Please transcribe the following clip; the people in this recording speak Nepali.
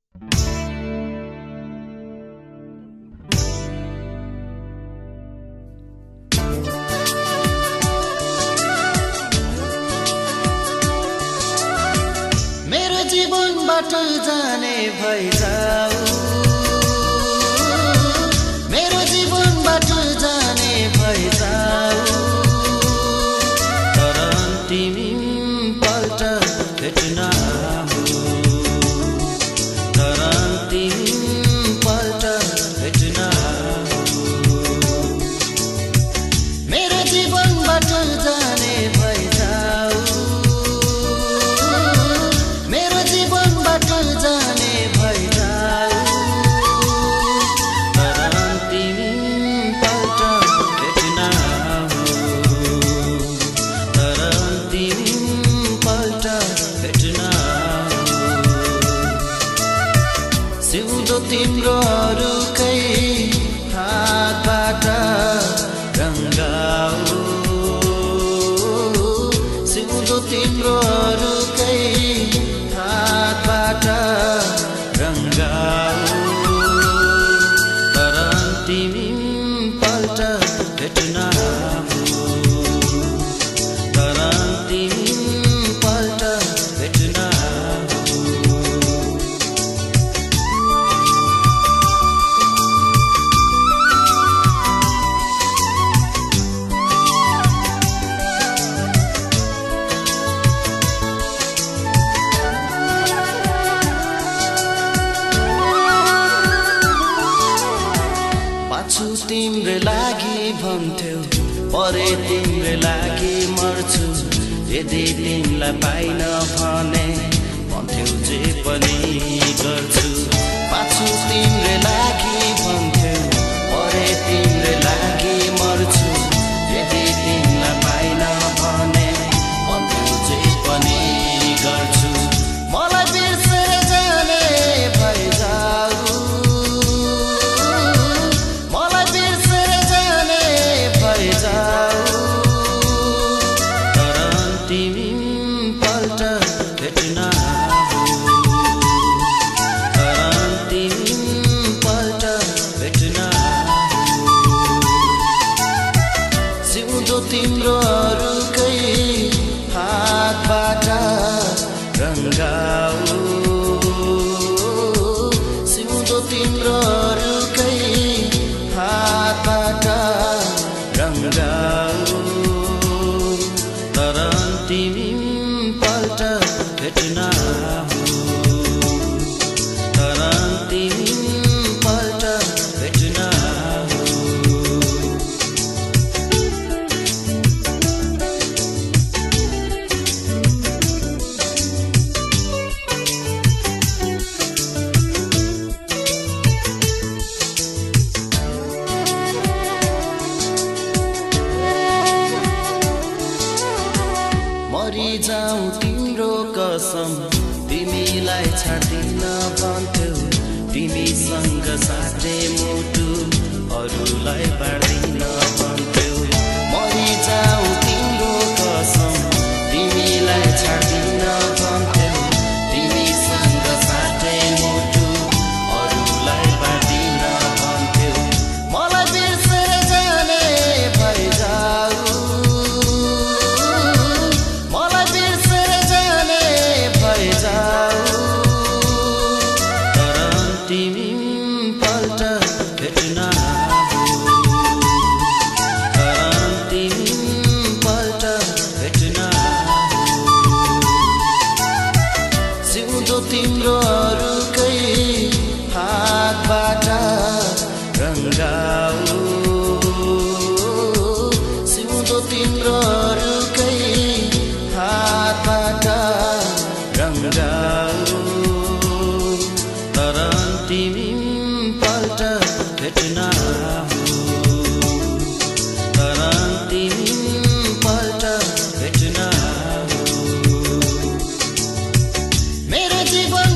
मेरो जीवनबाट जाने भइजाऊ, मेरो जीवनबाट जाने भइजाऊ, तर अन्तिम पल्ट भेट्न आऊ, तर अन्तिम पल्ट भेट्न आऊ, मेरो जीवनबाट जाने भइजाऊ, मेरो जीवनबाट जाने भइजाऊ, तर अन्तिम पल्ट भेट्न आऊ, तर अन्तिम पल्ट भेट्न आऊ, सिउँदो तिम्रो अरूकै हातबाट रङ्गाऊ, सिउँदो तिम्रो अरूकै हातबाट रङ्गाऊ, तर अन्तिम पल्ट भेट्न आऊ, तर अन्तिम पल्ट भेट्न आऊ। पाछु तिम्रै लागि भन्थ्यौ, परे तिम्रै लागि मर्छु, यदि तिमीलाई पाइन भने भन्थ्यौ जे पनि गर्छु। पाछु तिम्रै लागि भन्थ्यौ, परे तिम्रै लागि मर्छु, यदि तिमीलाई पाइन भने भन्थ्यौ जे पनि गर्छु। मलाई बिर्सेर जाने भइजाऊ, मलाई बिर्सेर जाने भइजाऊ, तर अन्तिम पल्ट भेट्न आऊ, तर अन्तिम पल्ट भेट्न आऊ, सिउँदो तिम्रो अरूकै हातबाट रङ्गाऊ, सिउँदो तिम्रो अरूकै हातबाट रङ्गाऊ, तर अन्तिम पल्ट भेट्न आऊ, तर अन्तिम पल्ट भेट्न आऊ। मरिजाऊ तिम्रो कसम, तिमीलाई छाड्दिन भन्थ्यौ, तिमीसँग साटे मुटु अरूलाई बाँड्दिन भन्थ्यौ। मरिजाऊ तिम्रो कसम, तिमीलाई छाड्दिन भन्थ्यौ, तिमीसँग साटे मुटु अरूलाई बाँड्दिन भन्थ्यौ। मलाई बिर्सेर जाने भइजाऊ, मलाई बिर्सेर जाने भइजाऊ, तर अन्तिम पल्ट भेट्न आऊ, तर अन्तिम पल्ट भेट्न आऊ, सिउँदो तिम्रो अरूकै हातबाट रङ्गाऊ, सिउँदो तिम्रो अरूकै हातबाट रङ्गाऊ, तर अन्तिम पल्ट भेट्न आऊ, तर अन्तिम पल्ट भेट्न आऊ, मेरो जीवन